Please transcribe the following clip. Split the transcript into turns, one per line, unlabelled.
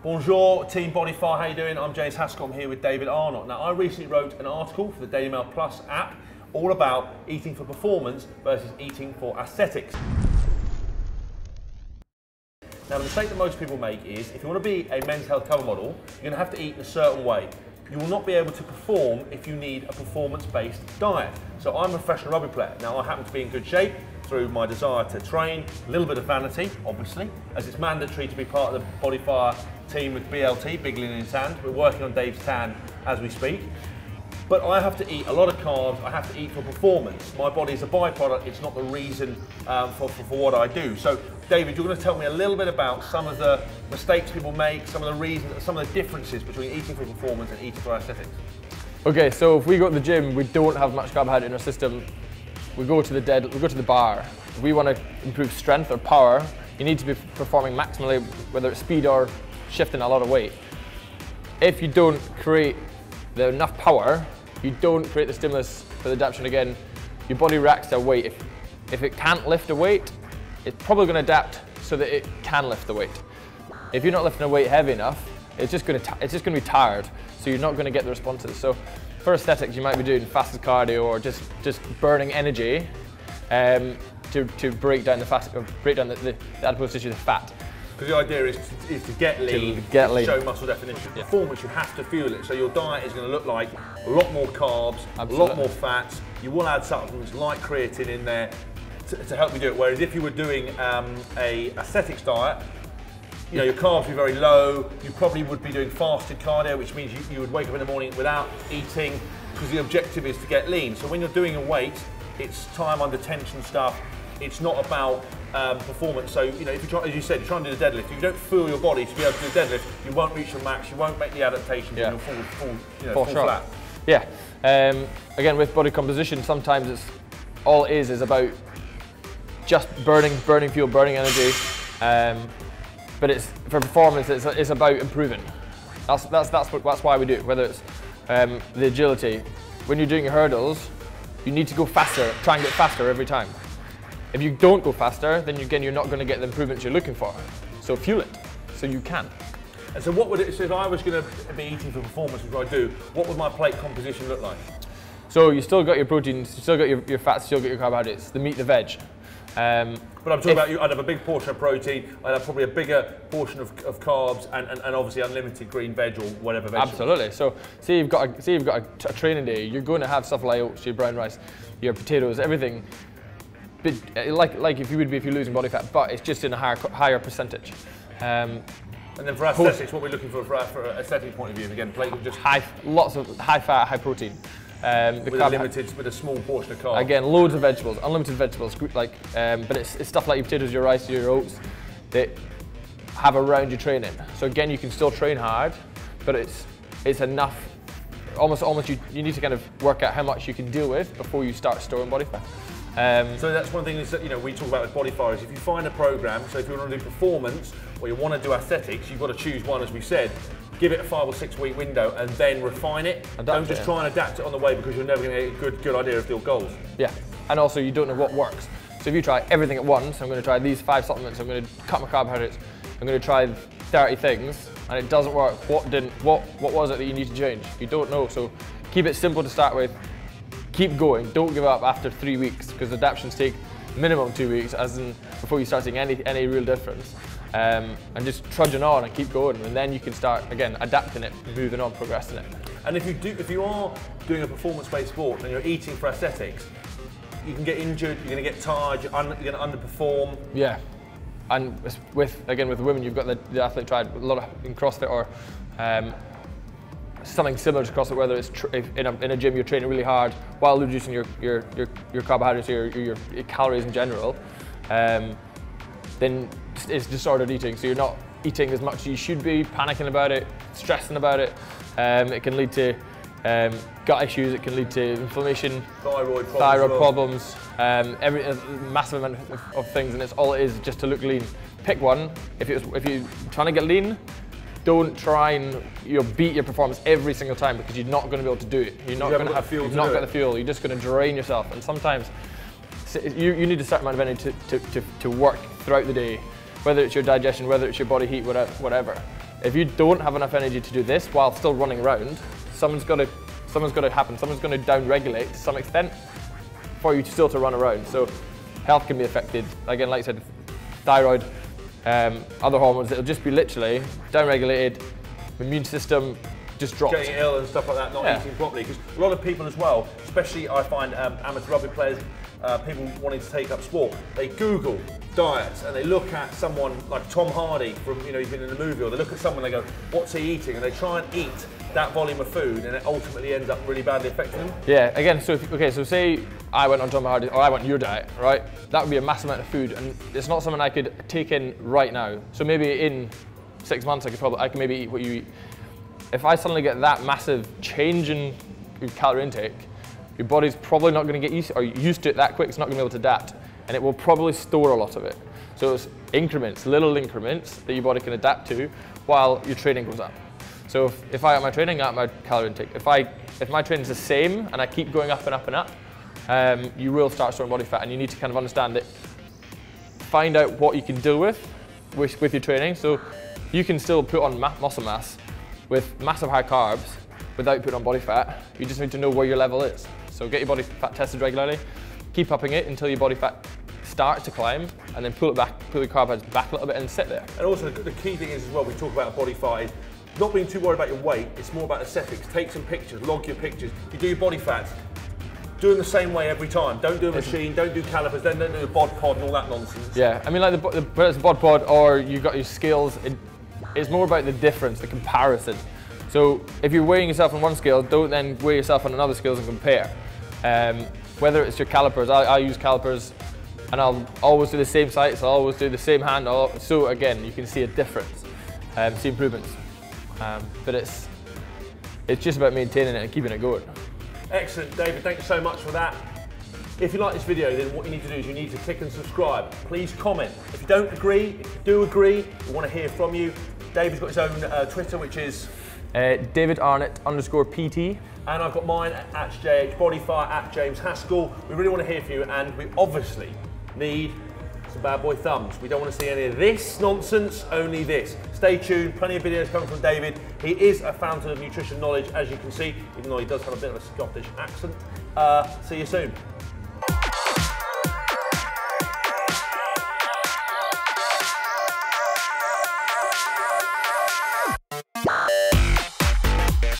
Bonjour, Team Bodyfire, how you doing? I'm James Haskell, I'm here with David Arnot. Now, I recently wrote an article for the Daily Mail Plus app all about eating for performance versus eating for aesthetics. Now, the mistake that most people make is, if you want to be a men's health cover model, you're going to have to eat in a certain way. You will not be able to perform if you need a performance-based diet. So I'm a professional rugby player. Now, I happen to be in good shape through my desire to train, a little bit of vanity, obviously, as it's mandatory to be part of the Bodyfire team with BLT, Big Lean in Sand. We're working on Dave's tan as we speak. But I have to eat a lot of carbs, I have to eat for performance. My body is a byproduct, it's not the reason for what I do. So, David, you're going to tell me a little bit about some of the mistakes people make, some of the reasons, some of the differences between eating for performance and eating for aesthetics. Okay, so if we go to the gym, we don't have much carbohydrate in our system. We go to the bar. If we want to improve strength or power, you need to be performing maximally, whether it's speed or shifting a lot of weight. If you don't create enough power, you don't create the stimulus for the adaptation again, your body reacts to a weight. If it can't lift a weight, it's probably going to adapt so that it can lift the weight. If you're not lifting a weight heavy enough, it's just going to be tired, so you're not going to get the responses. So for aesthetics, you might be doing fasted cardio or just burning energy to break down the fat, or break down the adipose tissue, the fat. Because the idea is to get lean, to show muscle definition. Yeah. Performance, you have to fuel it. So your diet is going to look like a lot more carbs, a lot more fats. You will add supplements like creatine in there to help you do it. Whereas if you were doing a aesthetics diet, you know, your carbs would be very low. You probably would be doing fasted cardio, which means you would wake up in the morning without eating, because the objective is to get lean. So when you're doing a weight, it's time under tension stuff. It's not about performance. So, you know, if you try, as you said, you're trying to do the deadlift. If you don't fuel your body to be able to do the deadlift, you won't reach your max, you won't make the adaptations, and you'll fall flat. Yeah. Again, with body composition, sometimes it's all it is about just burning fuel, burning energy. But it's for performance. It's about improving. That's why we do it. Whether it's the agility, when you're doing your hurdles, you need to go faster. Try and get faster every time. If you don't go faster, then again, you're not going to get the improvements you're looking for. So fuel it, so you can. And so what would it, so if I was going to be eating for performance, which I do, what would my plate composition look like? So you still got your proteins, you still got your fats, you still got your carbohydrates, the meat, the veg. But I'm talking about I'd have a big portion of protein, I'd have probably a bigger portion of carbs, and obviously unlimited green veg or whatever vegetable. Absolutely. So say you've got a training day, you're going to have stuff like oats, your brown rice, your potatoes, everything. Like if you would be if you're losing body fat, but it's just in a higher percentage. And then for aesthetics, what we're looking for an aesthetic point of view, again, just lots of high fat, high protein. With a small portion of carbs. Again, loads of vegetables, unlimited vegetables. But it's stuff like your potatoes, your rice, your oats that have around your training. So again, you can still train hard, but it's enough. Almost you need to kind of work out how much you can deal with before you start storing body fat. So that's one thing is that, you know, we talk about with Bodyfire is if you find a program, so if you want to do performance or you want to do aesthetics, you've got to choose one, as we said, give it a 5 or 6 week window and then refine it. Don't just try and adapt it on the way, because you're never going to get a good idea of your goals. Yeah, and also you don't know what works. So if you try everything at once, I'm going to try these 5 supplements, I'm going to cut my carbohydrates, I'm going to try 30 things, and it doesn't work, what was it that you need to change? You don't know, so keep it simple to start with. Keep going, don't give up after 3 weeks, because adaptations take minimum 2 weeks, as in before you start seeing any real difference. And just trudging on and keep going, and then you can start again adapting it, moving on, progressing it. And if you are doing a performance-based sport and you're eating for aesthetics, you can get injured, you're going to get tired, you're going to underperform. Yeah, and with women, you've got the athlete triad, a lot of in CrossFit or something similar to CrossFit, whether it's in a gym you're training really hard while reducing your carbohydrates or your calories in general, then it's disordered eating. So you're not eating as much as you should be, panicking about it, stressing about it. It can lead to gut issues, it can lead to inflammation, thyroid problems, a massive amount of things, and all it is just to look lean. Pick one. If you're trying to get lean, don't try and beat your performance every single time, because you're not going to be able to do it. You've not got the fuel. You're just going to drain yourself, and sometimes you need a certain amount of energy to work throughout the day, whether it's your digestion, whether it's your body heat, whatever.
If you don't have enough energy to do this while still running around, something's got to happen. Someone's going to down-regulate to some extent for you still to run around. So health can be affected. Again, like I said, thyroid, other hormones, it'll just be literally down-regulated, immune system just drops.
Getting ill and stuff like that, not eating properly. Because a lot of people as well, especially I find amateur rugby players, people wanting to take up sport, they Google diets and they look at someone like Tom Hardy from, you know, he's been in a movie, or they look at someone and they go, what's he eating? And they try and eat that volume of food, and it ultimately ends up really badly affecting them.
Yeah, again, so so say I went on Tom Hardy, or I went on your diet, right? That would be a massive amount of food, and it's not something I could take in right now. So maybe in 6 months, I can maybe eat what you eat. If I suddenly get that massive change in your calorie intake, your body's probably not going to get used to it that quick. It's not going to be able to adapt, and it will probably store a lot of it. So it's increments, little increments that your body can adapt to while your training goes up. So if I up my training, I up my calorie intake. If my training's the same and I keep going up and up and up, you will start storing body fat, and you need to kind of understand it. Find out what you can deal with your training. So you can still put on muscle mass with massive high carbs without putting on body fat. You just need to know where your level is. So get your body fat tested regularly, keep upping it until your body fat starts to climb, and then pull your carbohydrates back a little bit and sit there.
And also the key thing is as well, we talk about body fat, is not being too worried about your weight, it's more about aesthetics. Take some pictures, log your pictures. You do your body fats, do them the same way every time. Don't do a machine, don't do calipers, don't do a bod pod and all that nonsense.
Yeah, I mean, like whether it's a bod pod or you've got your scales, it's more about the difference, the comparison. So if you're weighing yourself on one scale, don't then weigh yourself on another scale and compare. Whether it's your calipers, I use calipers, and I'll always do the same sights, I'll always do the same hand, so again, you can see a difference, see improvements. But it's just about maintaining it and keeping it going.
Excellent, David, thank you so much for that. If you like this video, then what you need to do is you need to click and subscribe. Please comment. If you don't agree, if you do agree, we want to hear from you. David's got his own Twitter, which is
David Arnot _PT.
And I've got mine at JHBodyFire, at James Haskell. We really want to hear from you, and we obviously need some bad boy thumbs. We don't want to see any of this nonsense, only this. Stay tuned, plenty of videos coming from David. He is a fountain of nutrition knowledge, as you can see, even though he does have a bit of a Scottish accent. See you soon.